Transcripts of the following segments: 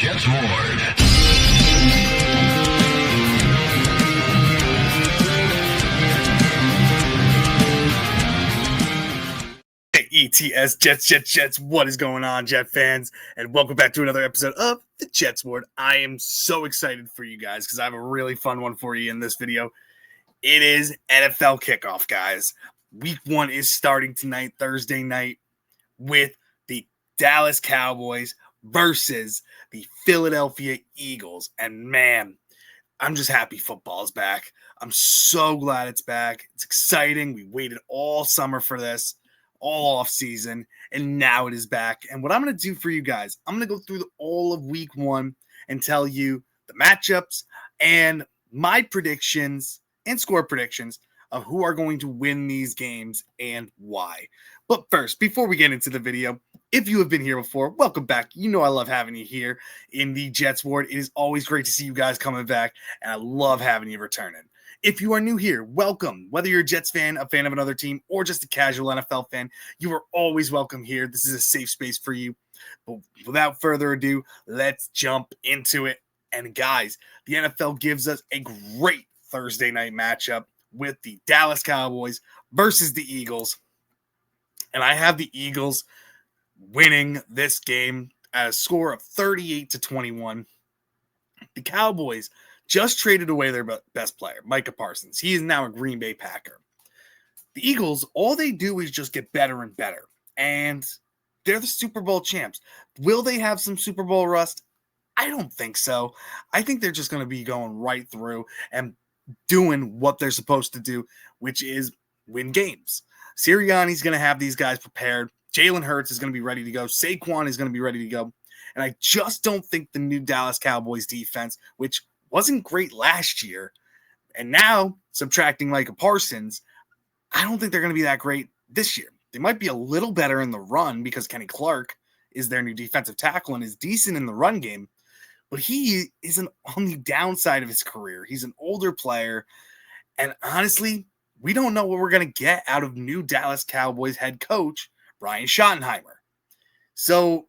Jets Ward. ETS Jets. What is going on, Jet fans? And welcome back to another episode of the Jets Ward. I am so excited for you guys because I have a really fun one for you in this video. It is NFL kickoff, guys. Week 1 is starting tonight, Thursday night, with the Dallas Cowboys versus the Philadelphia Eagles. And man, I'm just happy football is back. I'm so glad it's back. It's exciting. We waited all summer for this, all off season, and now it is back. And what I'm going to do for you guys, I'm going to go through all of week 1 and tell you the matchups and my predictions and score predictions of who are going to win these games and why. But first, before we get into the video, if you have been here before, welcome back. You know I love having you here in the Jets Ward. It is always great to see you guys coming back, and I love having you returning. If you are new here, welcome. Whether you're a Jets fan, a fan of another team, or just a casual NFL fan, you are always welcome here. This is a safe space for you. But without further ado, let's jump into it. And guys, the NFL gives us a great Thursday night matchup with the Dallas Cowboys versus the Eagles. And I have the Eagles winning this game at a score of 38-21. The Cowboys just traded away their best player, Micah Parsons. He is now a Green Bay Packer. The Eagles, all they do is just get better and better. And they're the Super Bowl champs. Will they have some Super Bowl rust? I don't think so. I think they're just going to be going right through and doing what they're supposed to do, which is win games. Sirianni's going to have these guys prepared. Jalen Hurts is going to be ready to go. Saquon is going to be ready to go. And I just don't think the new Dallas Cowboys defense, which wasn't great last year, and now subtracting Micah Parsons, I don't think they're going to be that great this year. They might be a little better in the run because Kenny Clark is their new defensive tackle and is decent in the run game, but he isn't on the downside of his career. He's an older player, and honestly, we don't know what we're going to get out of new Dallas Cowboys head coach Brian Schottenheimer. So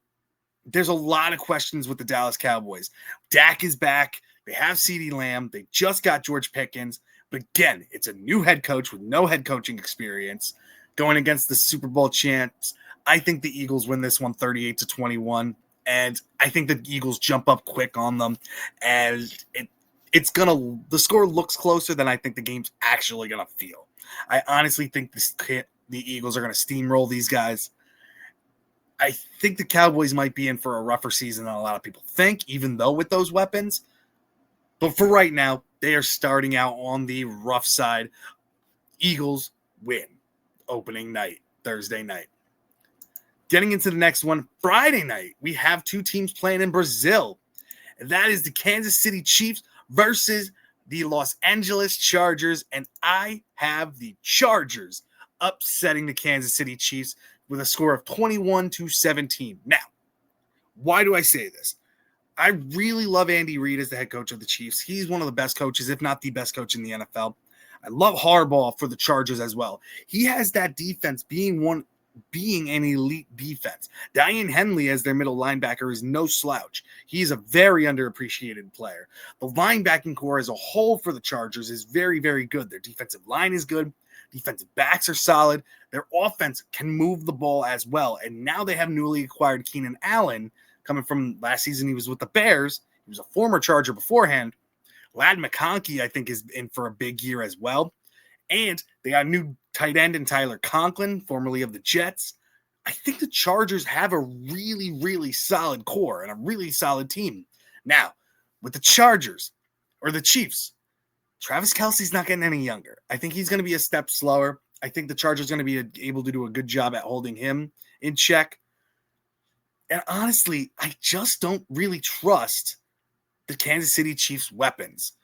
there's a lot of questions with the Dallas Cowboys. Dak is back. They have CeeDee Lamb. They just got George Pickens. But again, it's a new head coach with no head coaching experience going against the Super Bowl champs. I think the Eagles win this one 38-21. And I think the Eagles jump up quick on them. And the score looks closer than I think the game's actually going to feel. I honestly think the Eagles are going to steamroll these guys. I think the Cowboys might be in for a rougher season than a lot of people think, even though with those weapons. But for right now, they are starting out on the rough side. Eagles win opening night, Thursday night. Getting into the next one, Friday night, we have two teams playing in Brazil. And that is the Kansas City Chiefs versus the Los Angeles Chargers. And I have the Chargers upsetting the Kansas City Chiefs with a score of 21-17. Now, why do I say this? I really love Andy Reid as the head coach of the Chiefs. He's one of the best coaches, if not the best coach in the NFL. I love Harbaugh for the Chargers as well. He has that defense being an elite defense. Daiyan Henley as their middle linebacker is no slouch. He's a very underappreciated player. The linebacking core as a whole for the Chargers is very, very good. Their defensive line is good. Defensive backs are solid. Their offense can move the ball as well. And now they have newly acquired Keenan Allen coming from last season. He was with the Bears. He was a former Charger beforehand. Ladd McConkey, I think, is in for a big year as well. And they got a new tight end in Tyler Conklin, formerly of the Jets. I think the Chargers have a really, really solid core and a really solid team. Now, with the Chargers or the Chiefs, Travis Kelce's not getting any younger. I think he's going to be a step slower. I think the Chargers are going to be able to do a good job at holding him in check. And honestly, I just don't really trust the Kansas City Chiefs' weapons.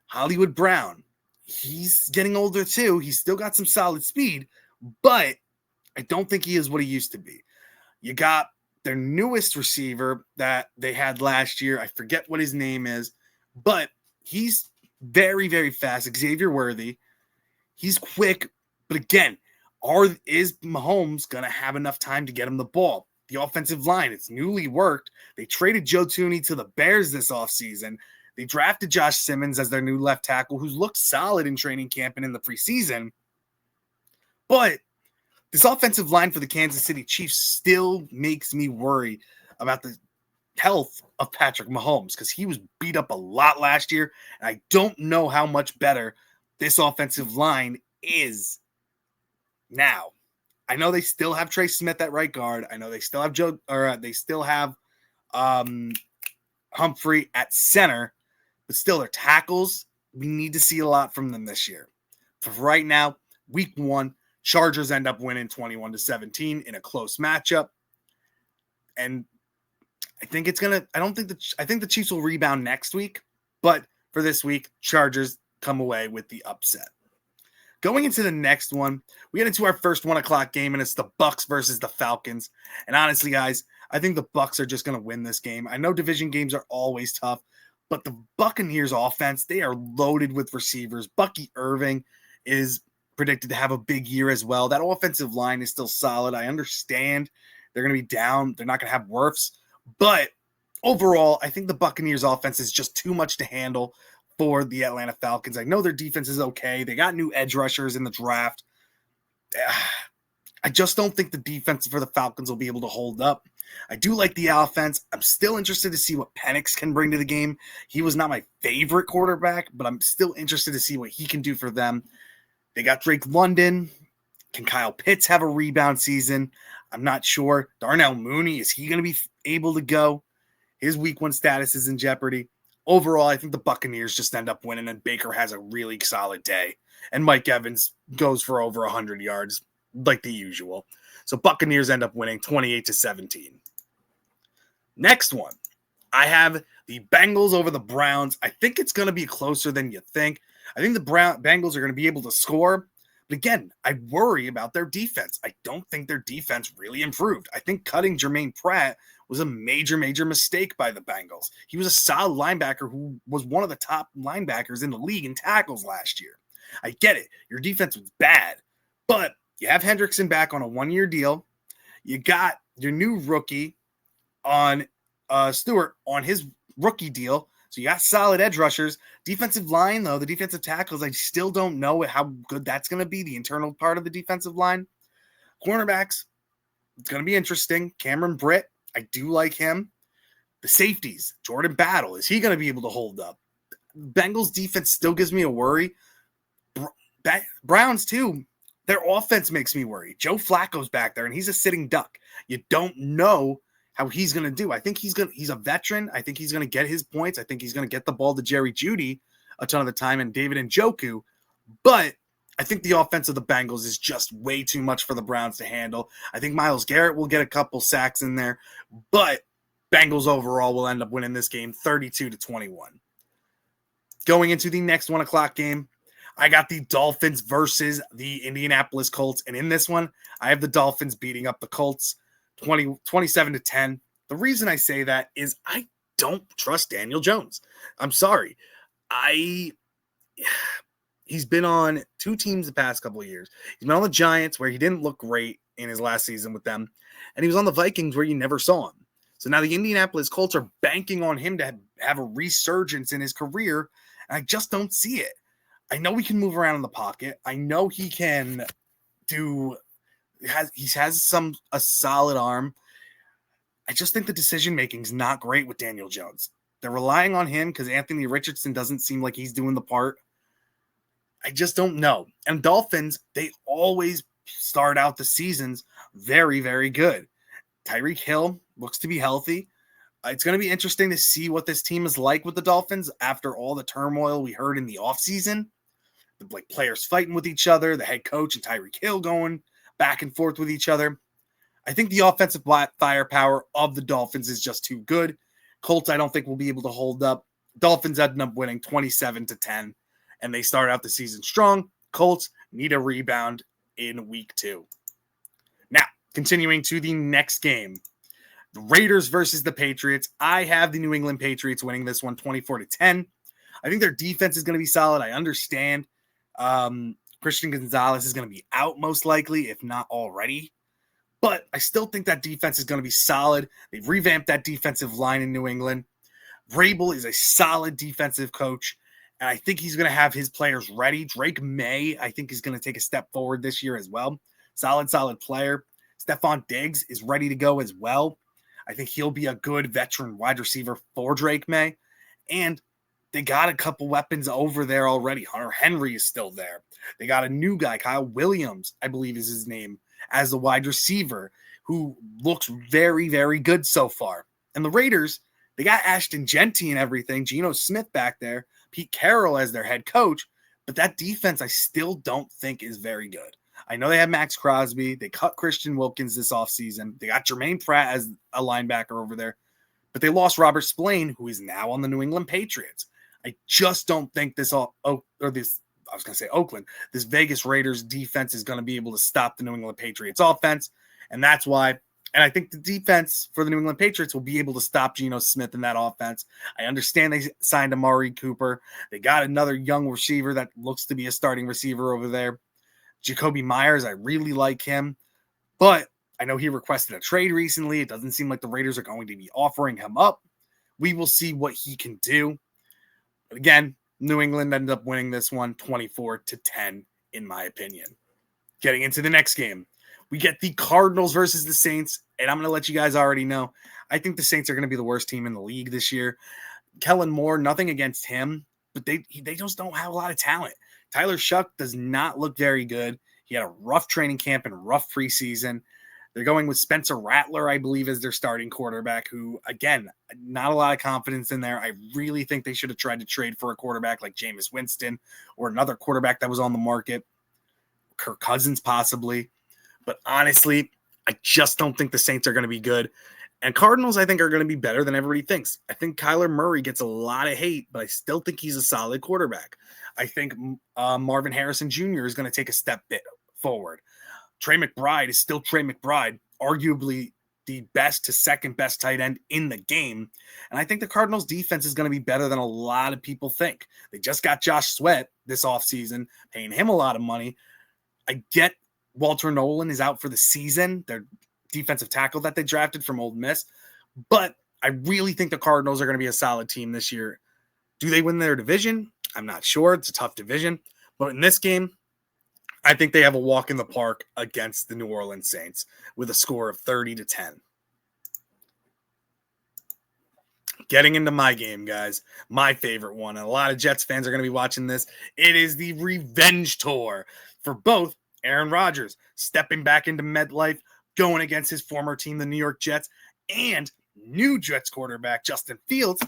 Hollywood Brown, he's getting older too. He's still got some solid speed, but I don't think he is what he used to be. You got their newest receiver that they had last year. I forget what his name is, but he's very, very fast. Xavier Worthy. He's quick, but again, is Mahomes going to have enough time to get him the ball? the offensive line. It's newly worked. They traded Joe Thuney to the Bears this offseason. They drafted Josh Simmons as their new left tackle, who's looked solid in training camp and in the preseason. But this offensive line for the Kansas City Chiefs still makes me worry about the health of Patrick Mahomes, because he was beat up a lot last year, and I don't know how much better this offensive line is now. I know they still have Trey Smith at right guard. I know they still have Humphrey at center, but still their tackles, we need to see a lot from them this year. For right now, week 1, Chargers end up winning 21-17 in a close matchup. And I think the Chiefs will rebound next week, but for this week, Chargers come away with the upset. Going into the next one, we get into our first 1 o'clock game, and it's the Bucs versus the Falcons. And honestly, guys, I think the Bucs are just going to win this game. I know division games are always tough, but the Buccaneers offense, they are loaded with receivers. Bucky Irving is predicted to have a big year as well. That offensive line is still solid. I understand they're going to be down. They're not going to have Wirfs. But overall, I think the Buccaneers offense is just too much to handle for the Atlanta Falcons. I know their defense is okay. They got new edge rushers in the draft. I just don't think the defense for the Falcons will be able to hold up. I do like the offense. I'm still interested to see what Penix can bring to the game. He was not my favorite quarterback, but I'm still interested to see what he can do for them. They got Drake London. Can Kyle Pitts have a rebound season? I'm not sure. Darnell Mooney, is he going to be able to go? His week 1 status is in jeopardy. Overall, I think the Buccaneers just end up winning, and Baker has a really solid day. And Mike Evans goes for over 100 yards, like the usual. So Buccaneers end up winning 28-17. Next one, I have the Bengals over the Browns. I think it's going to be closer than you think. I think the Bengals are going to be able to score. But again, I worry about their defense. I don't think their defense really improved. I think cutting Jermaine Pratt was a major, major mistake by the Bengals. He was a solid linebacker who was one of the top linebackers in the league in tackles last year. I get it. Your defense was bad, but you have Hendrickson back on a 1-year deal. You got your new rookie on Stewart on his rookie deal. So you got solid edge rushers. Defensive line, though, the defensive tackles, I still don't know how good that's going to be, the internal part of the defensive line. Cornerbacks, it's going to be interesting. Cameron Britt, I do like him. The safeties, Jordan Battle, is he going to be able to hold up? Bengals defense still gives me a worry. Browns, too. Their offense makes me worry. Joe Flacco's back there, and he's a sitting duck. You don't know how he's going to do. I think he's a veteran. I think he's going to get his points. I think he's going to get the ball to Jerry Jeudy a ton of the time and David Njoku. But I think the offense of the Bengals is just way too much for the Browns to handle. I think Myles Garrett will get a couple sacks in there, but Bengals overall will end up winning this game 32-21. Going into the next 1 o'clock game, I got the Dolphins versus the Indianapolis Colts. And in this one, I have the Dolphins beating up the Colts 27-10. The reason I say that is I don't trust Daniel Jones. I'm sorry. He's been on 2 teams the past couple of years. He's been on the Giants, where he didn't look great in his last season with them. And he was on the Vikings, where you never saw him. So now the Indianapolis Colts are banking on him to have a resurgence in his career. And I just don't see it. I know he can move around in the pocket. I know he can he has a solid arm. I just think the decision-making is not great with Daniel Jones. They're relying on him because Anthony Richardson doesn't seem like he's doing the part. I just don't know. And Dolphins, they always start out the seasons very, very good. Tyreek Hill looks to be healthy. It's going to be interesting to see what this team is like with the Dolphins after all the turmoil we heard in the offseason. Like players fighting with each other, the head coach and Tyreek Hill going back and forth with each other. I think the offensive firepower of the Dolphins is just too good. Colts, I don't think will be able to hold up. Dolphins end up winning 27-10, and they start out the season strong. Colts need a rebound in week 2. Now, continuing to the next game, the Raiders versus the Patriots. I have the New England Patriots winning this one 24-10. I think their defense is going to be solid. I understand. Christian Gonzalez is going to be out most likely, if not already. But I still think that defense is going to be solid. They've revamped that defensive line in New England. Vrabel is a solid defensive coach, and I think he's going to have his players ready. Drake May, I think, is going to take a step forward this year as well. Solid player. Stephon Diggs is ready to go as well. I think he'll be a good veteran wide receiver for Drake May. And they got a couple weapons over there already. Hunter Henry is still there. They got a new guy, Kyle Williams, I believe is his name, as the wide receiver, who looks very, very good so far. And the Raiders, they got Ashton Genty and everything, Geno Smith back there, Pete Carroll as their head coach, but that defense I still don't think is very good. I know they have Max Crosby. They cut Christian Wilkins this offseason. They got Jermaine Pratt as a linebacker over there, but they lost Robert Spillane, who is now on the New England Patriots. I just don't think this Vegas Raiders defense is going to be able to stop the New England Patriots offense, and that's why. And I think the defense for the New England Patriots will be able to stop Geno Smith in that offense. I understand they signed Amari Cooper. They got another young receiver that looks to be a starting receiver over there. Jacoby Myers, I really like him. But I know he requested a trade recently. It doesn't seem like the Raiders are going to be offering him up. We will see what he can do. But again, New England ended up winning this one 24-10, in my opinion. Getting into the next game, we get the Cardinals versus the Saints, and I'm going to let you guys already know. I think the Saints are going to be the worst team in the league this year. Kellen Moore, nothing against him, but they just don't have a lot of talent. Tyler Shuck does not look very good. He had a rough training camp and a rough preseason. They're going with Spencer Rattler, I believe, as their starting quarterback, who, again, not a lot of confidence in there. I really think they should have tried to trade for a quarterback like Jameis Winston or another quarterback that was on the market, Kirk Cousins possibly. But honestly, I just don't think the Saints are going to be good. And Cardinals, I think, are going to be better than everybody thinks. I think Kyler Murray gets a lot of hate, but I still think he's a solid quarterback. I think Marvin Harrison Jr. is going to take a step forward. Trey McBride is still Trey McBride, arguably the best to second best tight end in the game. And I think the Cardinals defense is going to be better than a lot of people think. They just got Josh Sweat this offseason, paying him a lot of money. I get Walter Nolan is out for the season, their defensive tackle that they drafted from Ole Miss. But I really think the Cardinals are going to be a solid team this year. Do they win their division? I'm not sure. It's a tough division. But in this game, I think they have a walk in the park against the New Orleans Saints with a score of 30-10. Getting into my game, guys, my favorite one, and a lot of Jets fans are going to be watching this. It is the revenge tour for both Aaron Rodgers stepping back into MetLife, going against his former team, the New York Jets, and new Jets quarterback Justin Fields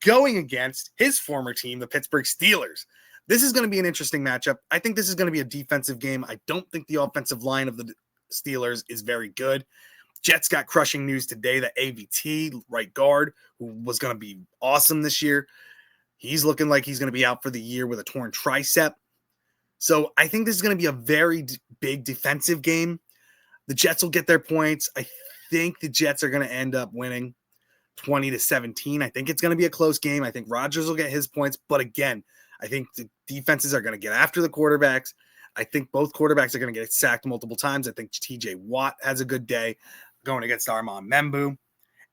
going against his former team, the Pittsburgh Steelers. This is going to be an interesting matchup. I think this is going to be a defensive game. I don't think the offensive line of the Steelers is very good. Jets got crushing news today that AVT, right guard, who was going to be awesome this year, he's looking like he's going to be out for the year with a torn tricep. So I think this is going to be a very big defensive game. The Jets will get their points. I think the Jets are going to end up winning 20-17. I think it's going to be a close game. I think Rodgers will get his points. But again, I think the defenses are going to get after the quarterbacks. I think both quarterbacks are going to get sacked multiple times. I think TJ Watt has a good day going against Armand Membu.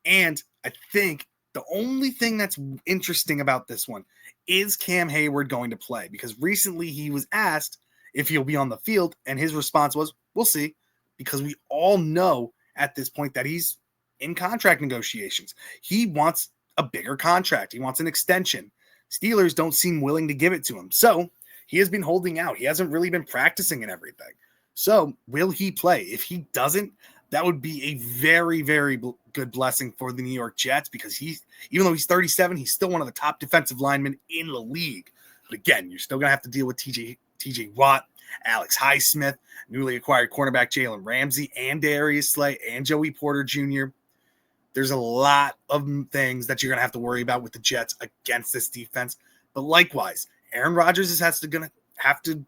And I think the only thing that's interesting about this one is Cam Hayward going to play, because recently he was asked if he'll be on the field, and his response was, we'll see, because we all know at this point that he's in contract negotiations. He wants a bigger contract. He wants an extension. Steelers don't seem willing to give it to him. So he has been holding out. He hasn't really been practicing and everything. So will he play? If he doesn't, that would be a very, very good blessing for the New York Jets, because even though he's 37, he's still one of the top defensive linemen in the league. But again, you're still going to have to deal with TJ Watt, Alex Highsmith, newly acquired cornerback Jalen Ramsey, and Darius Slay, and Joey Porter Jr. There's a lot of things that you're going to have to worry about with the Jets against this defense. But likewise, Aaron Rodgers going to have to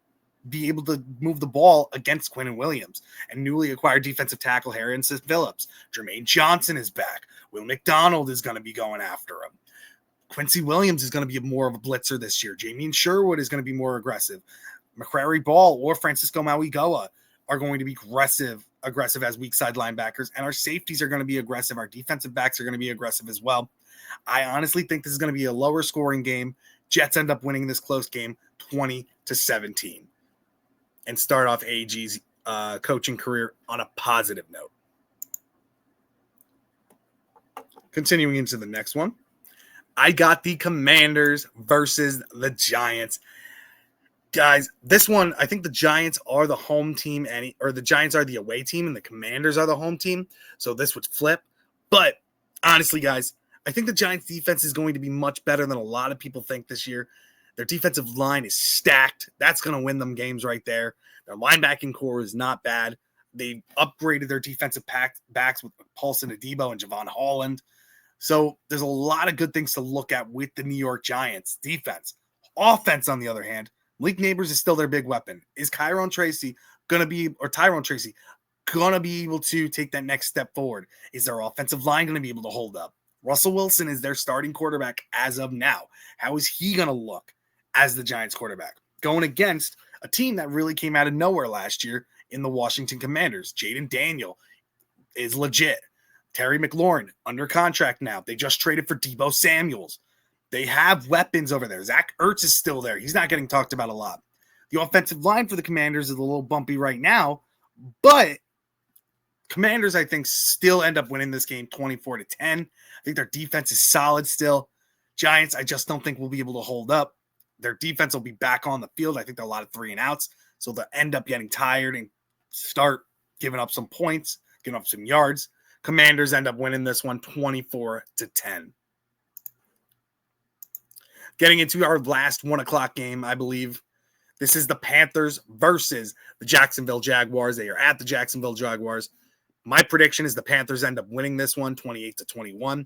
be able to move the ball against Quinnen Williams and newly acquired defensive tackle Harrison Phillips. Jermaine Johnson is back. Will McDonald is going to be going after him. Quincy Williams is going to be more of a blitzer this year. Jamien Sherwood is going to be more aggressive. McCrary Ball or Francisco Mauigoa are going to be aggressive aggressive as weak side linebackers, and our safeties are going to be aggressive. Our defensive backs are going to be aggressive as well. I honestly think this is going to be a lower scoring game. Jets end up winning this close game 20-17 and start off AG's coaching career on a positive note. Continuing into the next one, I got the Commanders versus the Giants. Guys, this one, I think the Giants are the home team, or the Giants are the away team, and the Commanders are the home team. So this would flip. But honestly, guys, I think the Giants' defense is going to be much better than a lot of people think this year. Their defensive line is stacked. That's going to win them games right there. Their linebacking core is not bad. They upgraded their defensive backs with Paulson Adebo and Javon Holland. So there's a lot of good things to look at with the New York Giants defense. Offense, on the other hand, Malik Neighbors is still their big weapon. Is Tyrone Tracy going to be able to take that next step forward? Is their offensive line going to be able to hold up? Russell Wilson is their starting quarterback as of now. How is he going to look as the Giants quarterback? Going against a team that really came out of nowhere last year in the Washington Commanders. Jaden Daniel is legit. Terry McLaurin under contract now. They just traded for Deebo Samuels. They have weapons over there. Zach Ertz is still there. He's not getting talked about a lot. The offensive line for the Commanders is a little bumpy right now, but Commanders, I think, still end up winning this game 24-10. I think their defense is solid still. Giants, I just don't think will be able to hold up. Their defense will be back on the field. I think there are a lot of 3-and-outs, so they'll end up getting tired and start giving up some points, giving up some yards. Commanders end up winning this one 24-10. Getting into our last 1 o'clock game, I believe. This is the Panthers versus the Jacksonville Jaguars. They are at the Jacksonville Jaguars. My prediction is the Panthers end up winning this one 28-21.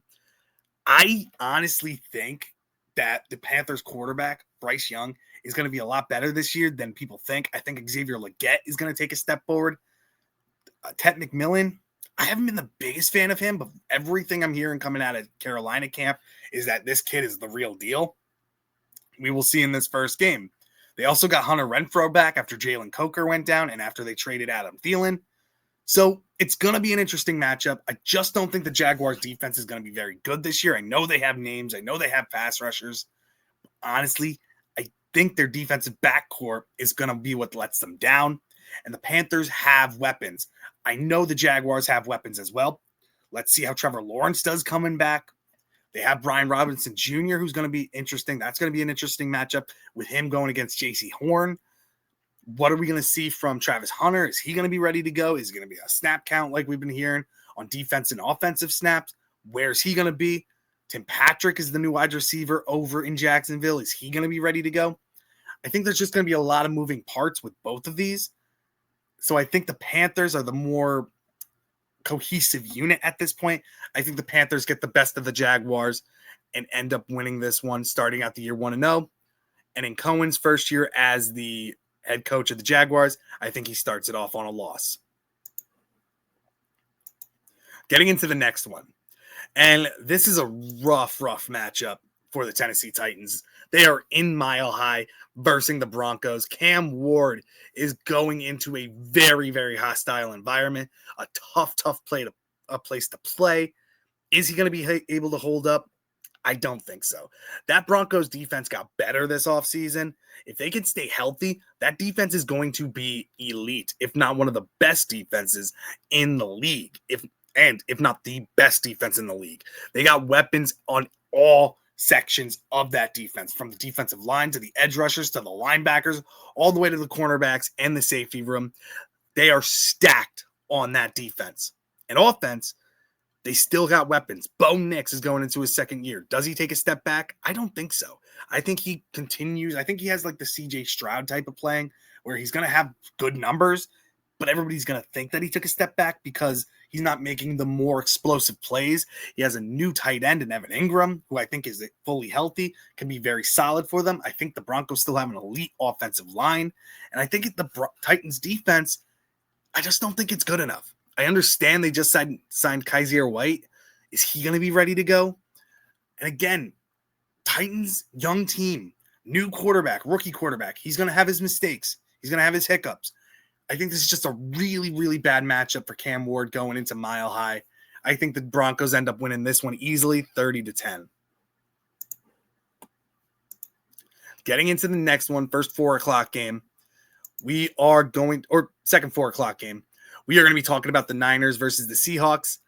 I honestly think that the Panthers quarterback, Bryce Young, is going to be a lot better this year than people think. I think Xavier Legette is going to take a step forward. Ted McMillan, I haven't been the biggest fan of him, but everything I'm hearing coming out of Carolina camp is that this kid is the real deal. We will see in this first game. They also got Hunter Renfrow back after Jalen Coker went down and after they traded Adam Thielen. So it's going to be an interesting matchup. I just don't think the Jaguars defense is going to be very good this year. I know they have names. I know they have pass rushers. Honestly, I think their defensive backcourt is going to be what lets them down. And the Panthers have weapons. I know the Jaguars have weapons as well. Let's see how Trevor Lawrence does coming back. They have Brian Robinson Jr., who's going to be interesting. That's going to be an interesting matchup with him going against J.C. Horn. What are we going to see from Travis Hunter? Is he going to be ready to go? Is it going to be a snap count like we've been hearing on defense and offensive snaps? Where's he going to be? Tim Patrick is the new wide receiver over in Jacksonville. Is he going to be ready to go? I think there's just going to be a lot of moving parts with both of these. So I think the Panthers are the more cohesive unit at this point. I think the Panthers get the best of the Jaguars and end up winning this one, starting out the year 1-0. And in Cohen's first year as the head coach of the Jaguars, I think he starts it off on a loss. Getting into the next one. And this is a rough matchup for the Tennessee Titans. They are in Mile High versus the Broncos. Cam Ward is going into a very, very hostile environment, a tough place to play. Is he going to be able to hold up? I don't think so. That Broncos defense got better this offseason. If they can stay healthy, that defense is going to be elite, if not one of the best defenses in the league, if not the best defense in the league. They got weapons on all sections of that defense, from the defensive line to the edge rushers to the linebackers, all the way to the cornerbacks and the safety room. They are stacked on that defense. And offense, they still got weapons. Bo Nix is going into his second year. Does he take a step back? I don't think so. I think he continues. I think he has like the CJ Stroud type of playing where he's going to have good numbers, but everybody's going to think that he took a step back because he's not making the more explosive plays. He has a new tight end in Evan Ingram, who I think is fully healthy, can be very solid for them. I think the Broncos still have an elite offensive line. And I think the Titans defense, I just don't think it's good enough. I understand they just signed Kaiser White. Is he going to be ready to go? And again, Titans, young team, new quarterback, rookie quarterback. He's going to have his mistakes. He's going to have his hiccups. I think this is just a really, really bad matchup for Cam Ward going into Mile High. I think the Broncos end up winning this one easily, 30-10. Getting into the next one, first 4 o'clock game, we are going, or second 4 o'clock game, we are going to be talking about the Niners versus the Seahawks.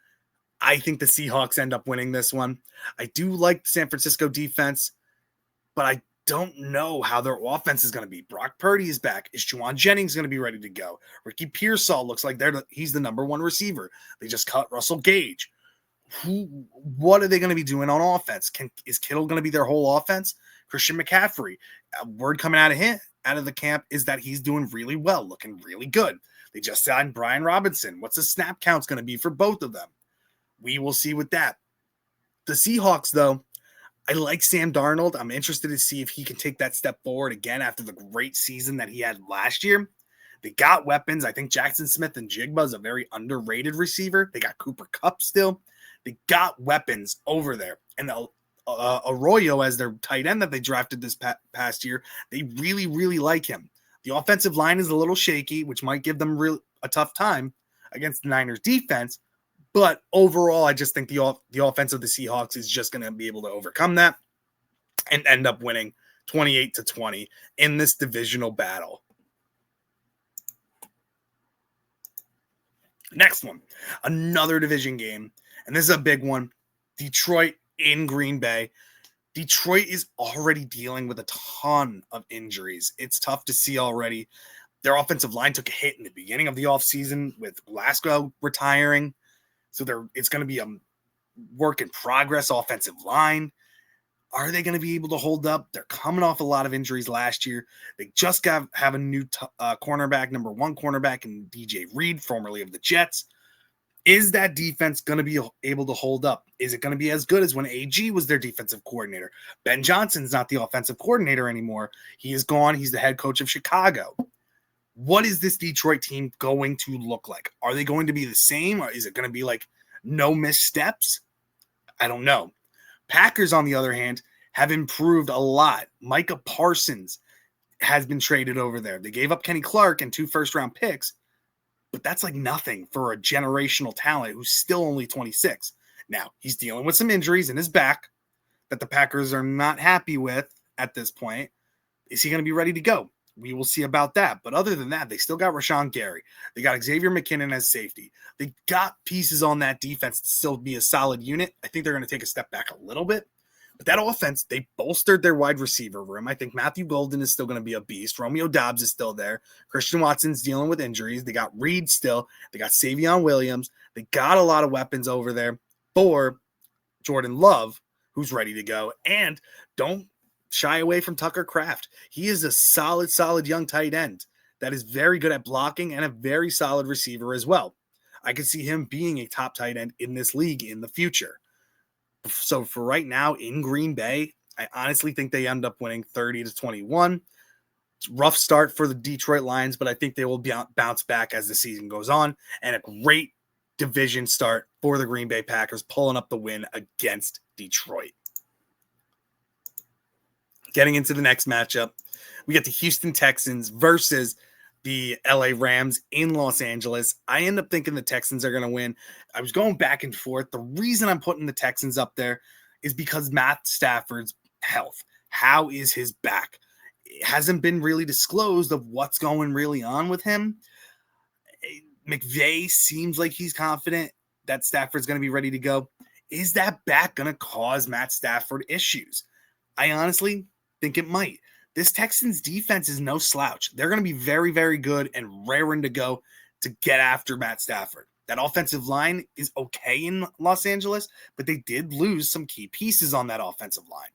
I think the Seahawks end up winning this one. I do like the San Francisco defense, but I don't know how their offense is going to be. Brock Purdy is back. Is Juwan Jennings going to be ready to go? Ricky Pearsall looks like he's the number one receiver. They just cut Russell Gage. What are they going to be doing on offense? Is Kittle going to be their whole offense? Christian McCaffrey, word coming out of the camp is that he's doing really well, looking really good. They just signed Brian Robinson. What's the snap count's going to be for both of them? We will see with that. The Seahawks, though, I like Sam Darnold. I'm interested to see if he can take that step forward again after the great season that he had last year. They got weapons. I think Jackson Smith and Jigba is a very underrated receiver. They got Cooper Kupp still. They got weapons over there. And Arroyo as their tight end that they drafted this past year, they really, really like him. The offensive line is a little shaky, which might give them a tough time against the Niners defense. But overall, I just think the offense of the Seahawks is just going to be able to overcome that and end up winning 28-20 in this divisional battle. Next one, another division game, and this is a big one. Detroit in Green Bay. Detroit is already dealing with a ton of injuries. It's tough to see already. Their offensive line took a hit in the beginning of the offseason with Glasgow retiring. So it's going to be a work in progress offensive line. Are they going to be able to hold up? They're coming off a lot of injuries last year. They just have a new cornerback, number one cornerback in DJ Reed, formerly of the Jets. Is that defense going to be able to hold up? Is it going to be as good as when AG was their defensive coordinator? Ben Johnson's not the offensive coordinator anymore. He is gone. He's the head coach of Chicago. What is this Detroit team going to look like? Are they going to be the same, or is it going to be like no missteps? I don't know. Packers, on the other hand, have improved a lot. Micah Parsons has been traded over there. They gave up Kenny Clark and 2 first-round picks, but that's like nothing for a generational talent who's still only 26. Now, he's dealing with some injuries in his back that the Packers are not happy with at this point. Is he going to be ready to go? We will see about that. But other than that, they still got Rashawn Gary. They got Xavier McKinnon as safety. They got pieces on that defense to still be a solid unit. I think they're going to take a step back a little bit. But that offense, they bolstered their wide receiver room. I think Matthew Golden is still going to be a beast. Romeo Doubs is still there. Christian Watson's dealing with injuries. They got Reed still. They got Savion Williams. They got a lot of weapons over there for Jordan Love, who's ready to go. And don't shy away from Tucker Kraft. He is a solid young tight end that is very good at blocking and a very solid receiver as well. I could see him being a top tight end in this league in the future. So for right now in Green Bay, I honestly think they end up winning 30-21. Rough start for the Detroit Lions, but I think they will bounce back as the season goes on. And a great division start for the Green Bay Packers, pulling up the win against Detroit. Getting into the next matchup, we get the Houston Texans versus the LA Rams in Los Angeles. I end up thinking the Texans are going to win. I was going back and forth. The reason I'm putting the Texans up there is because Matt Stafford's health. How is his back? It hasn't been really disclosed of what's going really on with him. McVay seems like he's confident that Stafford's going to be ready to go. Is that back going to cause Matt Stafford issues? I honestly think it might. This Texans defense is no slouch. They're going to be very, very good and raring to go to get after Matt Stafford. That offensive line is okay in Los Angeles, but they did lose some key pieces on that offensive line.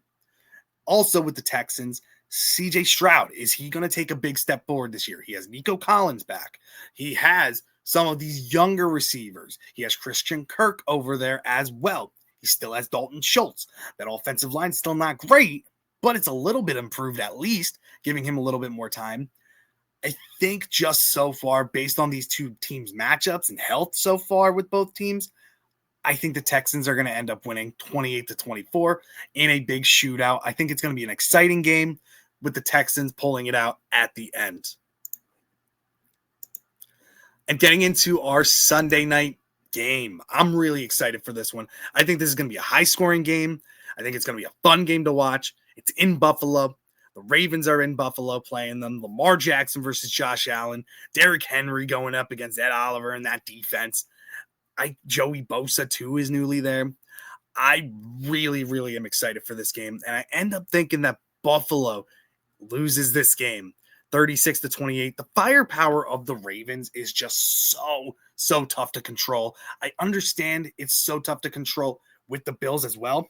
Also with the Texans, CJ Stroud, is he going to take a big step forward this year? He has Nico Collins back. He has some of these younger receivers. He has Christian Kirk over there as well. He still has Dalton Schultz. That offensive line's still not great, but it's a little bit improved at least, giving him a little bit more time. I think just so far, based on these two teams' matchups and health so far with both teams, I think the Texans are going to end up winning 28-24 in a big shootout. I think it's going to be an exciting game with the Texans pulling it out at the end. And getting into our Sunday night game, I'm really excited for this one. I think this is going to be a high-scoring game. I think it's going to be a fun game to watch. It's in Buffalo. The Ravens are in Buffalo playing them. Lamar Jackson versus Josh Allen. Derrick Henry going up against Ed Oliver and that defense. Joey Bosa, too, is newly there. I really, really am excited for this game. And I end up thinking that Buffalo loses this game 36-28. The firepower of the Ravens is just so tough to control. I understand it's so tough to control with the Bills as well,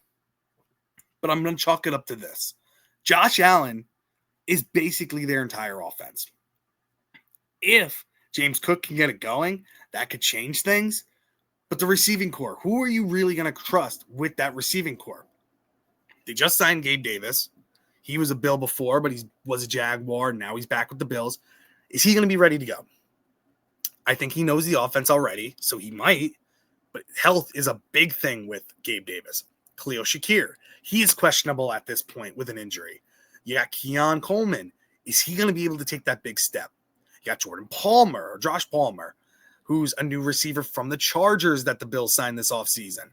but I'm going to chalk it up to this. Josh Allen is basically their entire offense. If James Cook can get it going, that could change things. But the receiving core, who are you really going to trust with that receiving core? They just signed Gabe Davis. He was a Bill before, but he was a Jaguar. Now he's back with the Bills. Is he going to be ready to go? I think he knows the offense already, so he might. But health is a big thing with Gabe Davis. Khalil Shakir, he is questionable at this point with an injury. You got Keon Coleman. Is he going to be able to take that big step? You got Jordan Palmer or Josh Palmer, who's a new receiver from the Chargers that the Bills signed this offseason.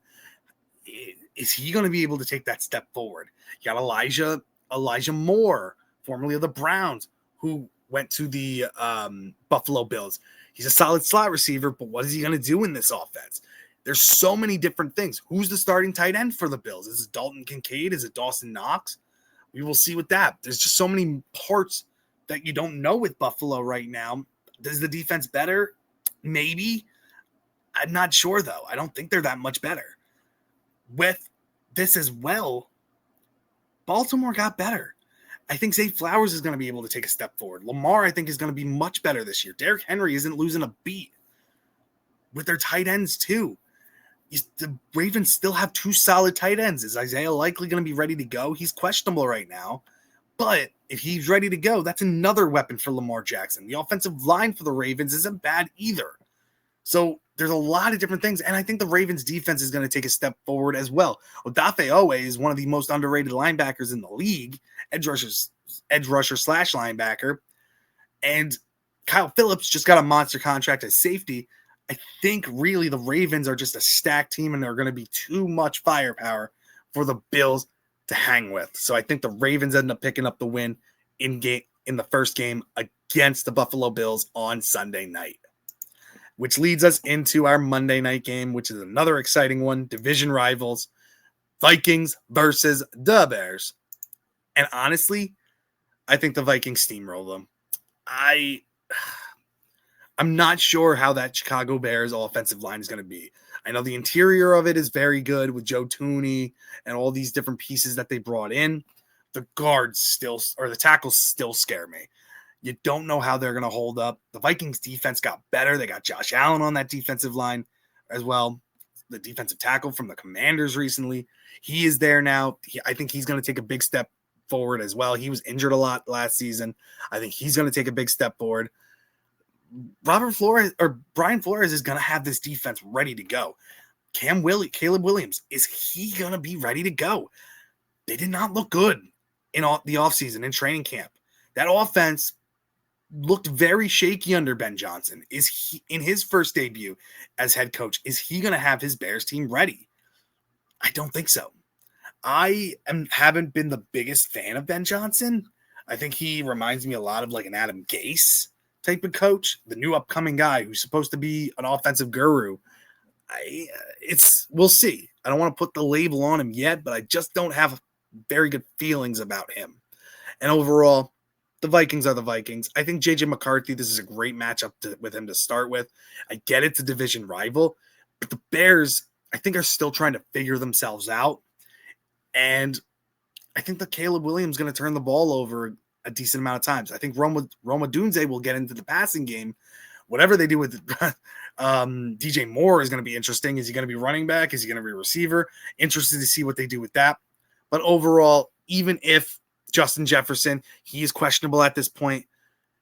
Is he going to be able to take that step forward? You got Elijah Moore, formerly of the Browns, who went to the Buffalo Bills. He's a solid slot receiver, but what is he going to do in this offense? There's so many different things. Who's the starting tight end for the Bills? Is it Dalton Kincaid? Is it Dawson Knox? We will see with that. There's just so many parts that you don't know with Buffalo right now. Does the defense better? Maybe. I'm not sure, though. I don't think they're that much better. With this as well, Baltimore got better. I think Zay Flowers is going to be able to take a step forward. Lamar, I think, is going to be much better this year. Derrick Henry isn't losing a beat with their tight ends, too. The Ravens still have two solid tight ends. Is Isaiah likely going to be ready to go? He's questionable right now. But if he's ready to go, that's another weapon for Lamar Jackson. The offensive line for the Ravens isn't bad either. So there's a lot of different things. And I think the Ravens defense is going to take a step forward as well. Odafe Owe is one of the most underrated linebackers in the league, edge rusher / linebacker. And Kyle Phillips just got a monster contract as safety. I think really the Ravens are just a stacked team and they're going to be too much firepower for the Bills to hang with. So I think the Ravens end up picking up the win in the first game against the Buffalo Bills on Sunday night, which leads us into our Monday night game, which is another exciting one. Division rivals, Vikings versus the Bears. And honestly, I think the Vikings steamroll them. I'm not sure how that Chicago Bears offensive line is going to be. I know the interior of it is very good with Joe Thuney and all these different pieces that they brought in. The tackles still scare me. You don't know how they're going to hold up. The Vikings defense got better. They got Josh Allen on that defensive line as well. The defensive tackle from the Commanders recently. He is there now. I think he's going to take a big step forward as well. He was injured a lot last season. I think he's going to take a big step forward. Brian Flores is going to have this defense ready to go. Caleb Williams, is he going to be ready to go? They did not look good in the offseason, in training camp. That offense looked very shaky under Ben Johnson. Is he, in his first debut as head coach, is he going to have his Bears team ready? I don't think so. I haven't been the biggest fan of Ben Johnson. I think he reminds me a lot of like an Adam Gase type of coach, the new upcoming guy who's supposed to be an offensive guru. We'll see. I don't want to put the label on him yet, but I just don't have very good feelings about him. And overall, the Vikings are the Vikings. I think JJ McCarthy, this is a great matchup with him to start with. I get it's a division rival, but the Bears, I think, are still trying to figure themselves out. And I think that Caleb Williams is going to turn the ball over a decent amount of times. I think Roma Dunze will get into the passing game. Whatever they do with DJ Moore is going to be interesting. Is he going to be running back? Is he going to be a receiver? Interested to see what they do with that. But overall, even if Justin Jefferson, he is questionable at this point.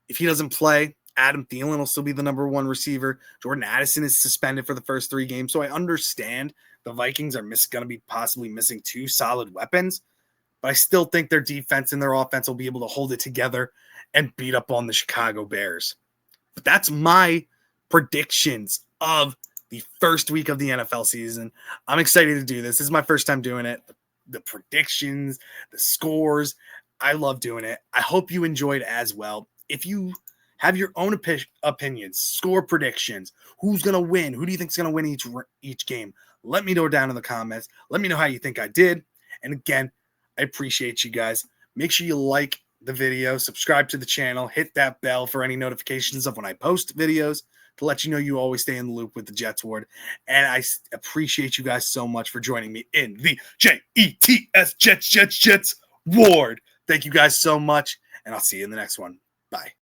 If he doesn't play, Adam Thielen will still be the number one receiver. Jordan Addison is suspended for the first 3 games. So I understand the Vikings are going to be possibly missing 2 solid weapons. But I still think their defense and their offense will be able to hold it together and beat up on the Chicago Bears. But that's my predictions of the first week of the NFL season. I'm excited to do this. This is my first time doing it. The predictions, the scores. I love doing it. I hope you enjoyed as well. If you have your own opinions, score predictions, who's going to win? Who do you think is going to win each game? Let me know down in the comments. Let me know how you think I did. And again, I appreciate you guys. Make sure you like the video, subscribe to the channel, hit that bell for any notifications of when I post videos to let you know you always stay in the loop with the Jets Ward. And I appreciate you guys so much for joining me in the JETS Jets Ward. Thank you guys so much, and I'll see you in the next one. Bye.